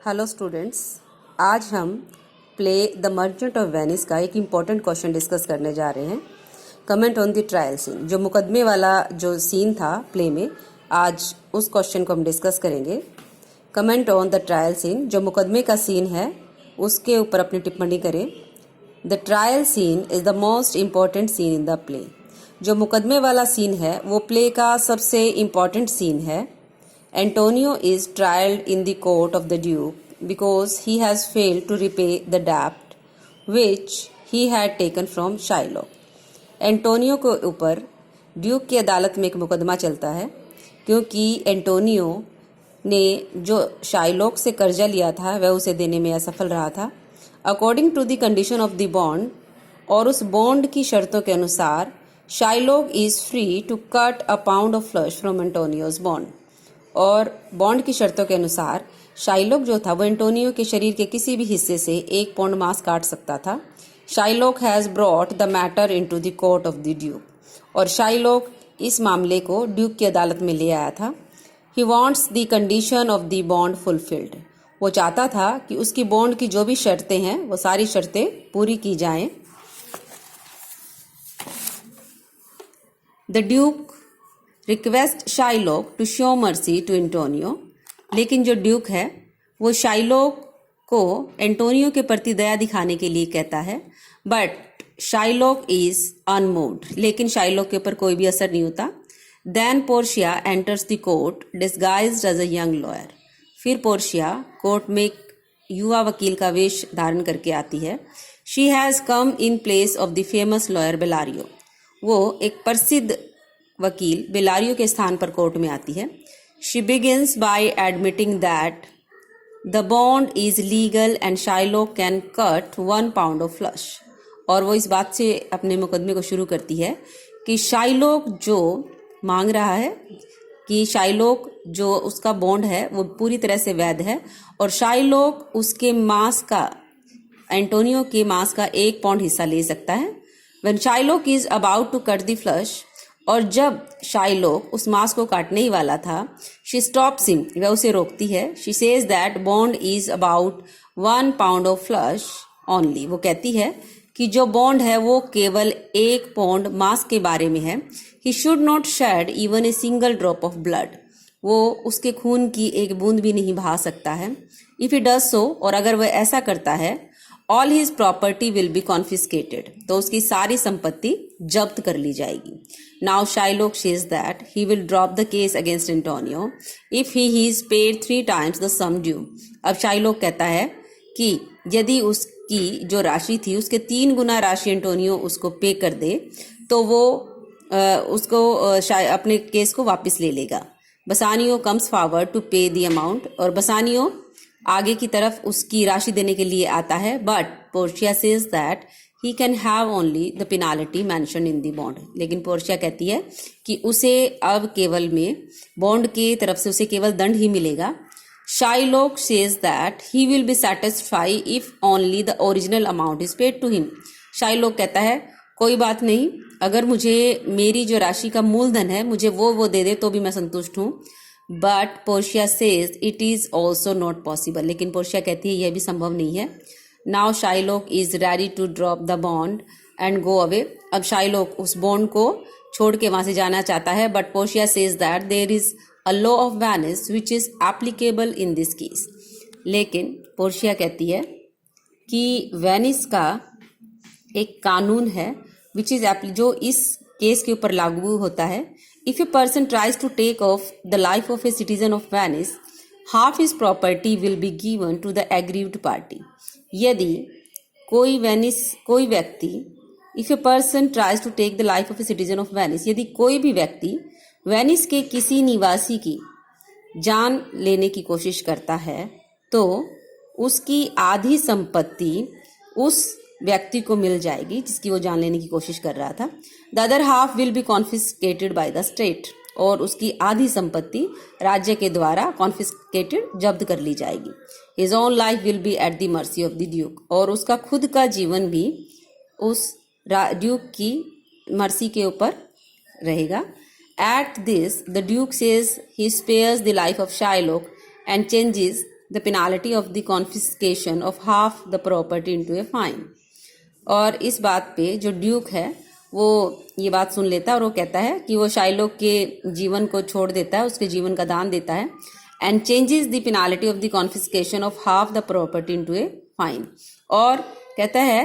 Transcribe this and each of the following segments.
Hello students, आज हम play the merchant of Venice का एक इम्पॉर्टेंट क्वेश्चन डिस्कस करने जा रहे हैं। Comment on the trial scene, जो मुकदमे वाला जो सीन था प्ले में, आज उस क्वेश्चन को हम डिस्कस करेंगे। Comment on the trial scene, जो मुकदमे का सीन है उसके ऊपर अपनी टिप्पणी करें। The trial scene is the most important scene in the play. जो मुकदमे वाला सीन है वो प्ले का सबसे इम्पॉर्टेंट सीन है। Antonio is tried in the court of the Duke because he has failed to repay the debt which he had taken from Shylock. Antonio के ऊपर ड्यूक की अदालत में एक मुकदमा चलता है क्योंकि एंटोनियो ने जो शाइलॉक से कर्जा लिया था वह उसे देने में असफल रहा था। According to the condition of the bond, और उस बॉन्ड की शर्तों के अनुसार Shylock is free to cut a pound of flesh from Antonio's bond. और बॉन्ड की शर्तों के अनुसार शाइलॉक जो था वो एंटोनियो के शरीर के किसी भी हिस्से से 1 पाउंड मांस काट सकता था। Shylock has brought the matter into the court of the Duke, और शाइलॉक इस मामले को ड्यूक की अदालत में ले आया था। He wants the condition of the bond fulfilled. वो चाहता था कि उसकी बॉन्ड की जो भी शर्तें हैं वो सारी शर्तें पूरी की जाएं। The duke request Shylock to show mercy to Antonio, लेकिन जो ड्यूक है वो शाइलॉक को एंटोनियो के प्रति दया दिखाने के लिए कहता है। बट शाइलॉक इज अनमूव्ड, लेकिन शाइलॉक के ऊपर कोई भी असर नहीं होता। Then Portia enters the court disguised as a young lawyer. फिर पोर्शिया कोर्ट में एक युवा वकील का वेश धारण करके आती है। She has come in place of the famous lawyer Bellario. वो एक प्रसिद्ध वकील बेलारियो के स्थान पर कोर्ट में आती है। She begins bye admitting that the bond is legal and Shylock can cut 1 pound of flush. और वो इस बात से अपने मुकदमे को शुरू करती है कि शाइलॉक जो मांग रहा है कि शाइलॉक जो उसका बॉन्ड है वो पूरी तरह से वैध है, और शाइलॉक उसके मांस का, एंटोनियो के मांस का 1 पाउंड हिस्सा ले सकता है। When Shylock is about to cut the flesh, और जब शाइलॉक उस मांस को काटने ही वाला था, शी स्टॉप्स हिम, वह उसे रोकती है। She says that bond is about 1 pound of flush only. वो कहती है कि जो बॉन्ड है वो केवल 1 पाउंड मांस के बारे में है। He should not shed even a single drop of blood. वो उसके खून की एक बूंद भी नहीं बहा सकता है। इफ ही डज सो, और अगर वह ऐसा करता है, all his property will be confiscated, तो उसकी सारी संपत्ति जब्त कर ली जाएगी। Now Shylock says that he will drop the case against Antonio if he is paid 3 times the sum due. अब शाइलॉक कहता है कि यदि उसकी जो राशि थी उसके 3 गुना राशि एंटोनियो उसको पे कर दे तो वो अपने केस को वापस ले लेगा। बसानियो कम्स फॉरवर्ड टू पे द अमाउंट, और बसानियो आगे की तरफ उसकी राशि देने के लिए आता है। But Portia says that he can have only the penalty mention in the bond. लेकिन पोर्शिया कहती है कि उसे अब केवल में बॉन्ड की तरफ से उसे केवल दंड ही मिलेगा। Shylock says that he will be satisfied if only the original amount is paid to him. Shylock कहता है कोई बात नहीं, अगर मुझे मेरी जो राशि का मूलधन है मुझे वो दे दे तो भी मैं संतुष्ट हूँ। But Portia says it is also not possible, लेकिन पोर्शिया कहती है यह भी संभव नहीं है। Now Shylock is ready to drop the bond and go away. अब शाइलॉक उस बॉन्ड को छोड़ के वहां से जाना चाहता है। But Portia says that there is a law of Venice which is applicable in this case. लेकिन पोर्शिया कहती है कि वेनिस का एक कानून है विच इज जो इस केस के ऊपर लागू होता है। If a person tries to take off the life of a citizen of Venice, half his property will be given to the aggrieved party. यदि कोई व्यक्ति if a person tries to take the life of a citizen of Venice, यदि कोई भी व्यक्ति Venice के किसी निवासी की जान लेने की कोशिश करता है तो उसकी आधी संपत्ति उस व्यक्ति को मिल जाएगी जिसकी वो जान लेने की कोशिश कर रहा था। The other half will be confiscated by the state, और उसकी आधी संपत्ति राज्य के द्वारा कॉन्फिस्केटेड जब्त कर ली जाएगी। His own life will be at the mercy of the Duke, और उसका खुद का जीवन भी उस ड्यूक की मर्सी के ऊपर रहेगा। At this the duke says he spares the life of Shylock and changes the penalty of the confiscation of half the property into a fine. और इस बात पे जो ड्यूक है वो ये बात सुन लेता है और वो कहता है कि वो शाइलॉक के जीवन को छोड़ देता है, उसके जीवन का दान देता है, and changes the penalty of the confiscation of half the property into a fine. और कहता है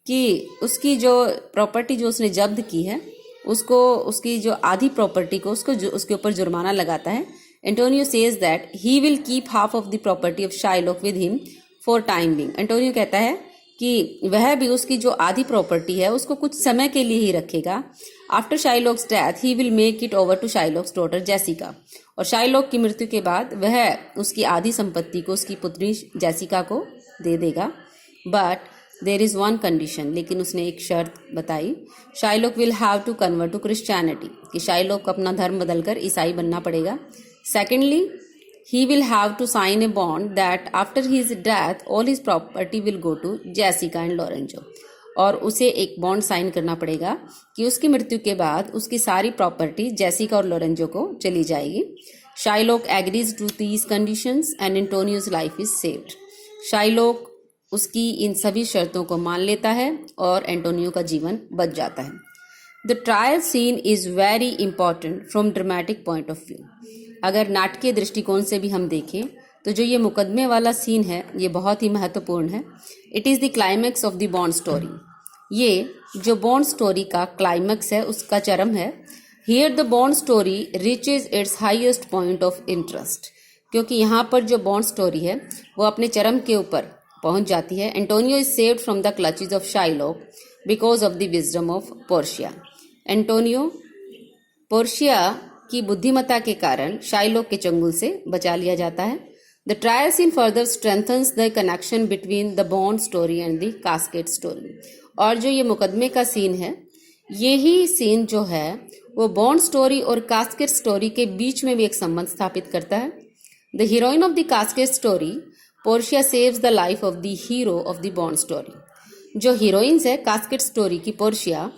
कि उसकी जो प्रॉपर्टी जो उसने जब्त की है उसको, उसकी जो आधी प्रॉपर्टी को उसके ऊपर जुर्माना लगाता है। Antonio says that he will keep half of the property of Shylock with him for time being. Antonio कहता है कि वह भी उसकी जो आधी प्रॉपर्टी है उसको कुछ समय के लिए ही रखेगा। After Shylock's death he will make it over to Shylock's daughter Jessica. और शाइलॉक की मृत्यु के बाद वह उसकी आधी संपत्ति को उसकी पुत्री जेसिका को दे देगा। But there is one condition, लेकिन उसने एक शर्त बताई। Shylock will have to convert to Christianity, कि शाइलॉक को अपना धर्म बदलकर ईसाई बनना पड़ेगा। Secondly, he will have to sign a bond that after his death all his property will go to Jessica and Lorenzo। और उसे एक बॉन्ड साइन करना पड़ेगा कि उसकी मृत्यु के बाद उसकी सारी प्रॉपर्टी जेसिका और लोरेंजो को चली जाएगी। Shylock agrees to these conditions and Antonio's life is saved. Shylock उसकी इन सभी शर्तों को मान लेता है और एंटोनियो का जीवन बच जाता है। The trial scene is very important from dramatic point of view. अगर नाटकीय दृष्टिकोण से भी हम देखें तो जो ये मुकदमे वाला सीन है ये बहुत ही महत्वपूर्ण है। It is the climax of the bond story. ये जो बॉन्ड स्टोरी का क्लाइमैक्स है, उसका चरम है। Here the bond story reaches it's highest point of interest, क्योंकि यहाँ पर जो बॉन्ड स्टोरी है वो अपने चरम के ऊपर पहुंच जाती है। Antonio is saved from the clutches of Shylock because of the wisdom of Portia. Antonio Portia की बुद्धिमत्ता के कारण शाइलॉक के चंगुल से बचा लिया जाता है। The trial scene further strengthens the connection between the bond story and the casket story. और जो ये मुकदमे का सीन है, यही सीन जो है वो बॉन्ड स्टोरी और कास्केट स्टोरी के बीच में भी एक संबंध स्थापित करता है। The heroine of the casket story Portia saves the life of the hero of the bond story. जो हीरोइंस है कास्केट स्टोरी की पोर्शिया,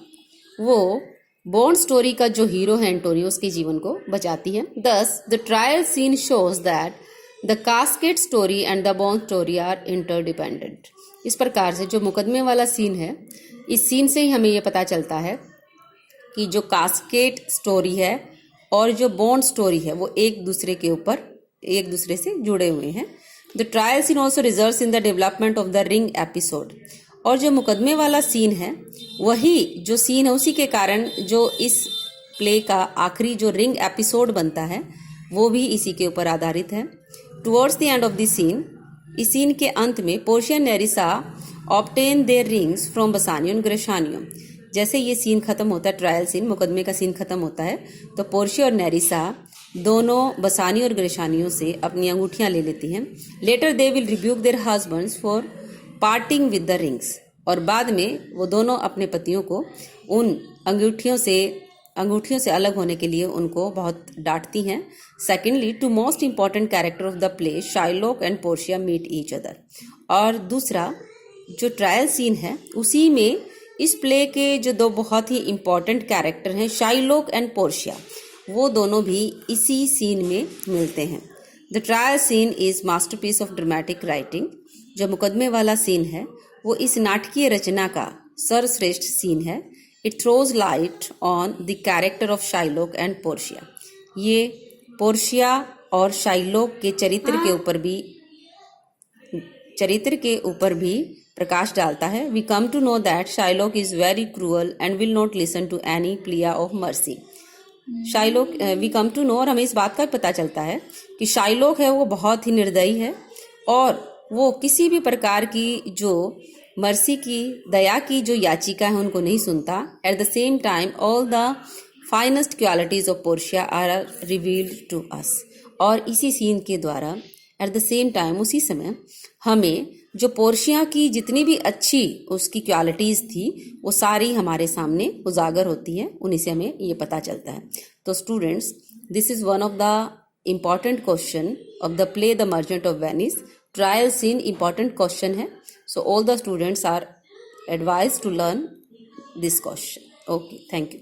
वो बॉन्ड स्टोरी का जो हीरो है एंटोनियो, उसके जीवन को बचाती है। Thus the trial scene shows that the casket story and the bond story are interdependent. इस प्रकार से जो मुकदमे वाला सीन है, इस सीन से ही हमें यह पता चलता है कि जो कास्केट स्टोरी है और जो बॉन्ड स्टोरी है वो एक दूसरे से जुड़े हुए हैं। The trial scene also results in the development of the ring episode. और जो मुकदमे वाला सीन है वही जो सीन है, उसी के कारण जो इस प्ले का आखिरी जो रिंग एपिसोड बनता है वो भी इसी के ऊपर आधारित है। Towards the end of the scene, इस सीन के अंत में Portia and Nerissa obtain their rings from Bassanio and Gratiano. जैसे ये सीन खत्म होता है, ट्रायल सीन, मुकदमे का सीन खत्म होता है, तो पोर्शिया और नेरिसा दोनों बसानियो और ग्रेशानियो से अपनी अंगूठियां ले लेती हैं। Later they will rebuke their husbands for parting with the rings. और बाद में वो दोनों अपने पतियों को उन अंगूठियों से अलग होने के लिए उनको बहुत डांटती हैं। Secondly, two most important character of the play Shylock and Portia meet each other. और दूसरा जो ट्रायल सीन है उसी में इस प्ले के जो दो बहुत ही इंपॉर्टेंट कैरेक्टर हैं शाइलॉक एंड पोर्शिया, वो दोनों भी इसी सीन में मिलते हैं। The trial scene is masterpiece of dramatic writing. जो मुकदमे वाला सीन है वो इस नाटकीय रचना का सर्वश्रेष्ठ सीन है। It throws light on the character of Shylock and Portia. ये पोर्शिया और शाइलॉक के चरित्र के ऊपर भी प्रकाश डालता है। We come to know that Shylock is very cruel and will not listen to any plea of mercy. We come to know, और हमें इस बात का पता चलता है कि शाइलॉक है वो बहुत ही निर्दयी है और वो किसी भी प्रकार की जो मर्सी की, दया की जो याचिका है उनको नहीं सुनता। At the same time all the finest qualities of Portia are revealed to us. और इसी सीन के द्वारा एट द सेम टाइम उसी समय हमें जो पोर्शिया की जितनी भी अच्छी उसकी क्वालिटीज थी वो सारी हमारे सामने उजागर होती हैं, उन्हीं से हमें ये पता चलता है। तो students, this is one of the important question of the play the merchant of Venice. Trial scene important question है, so all the students are advised to learn this question. Okay, thank you.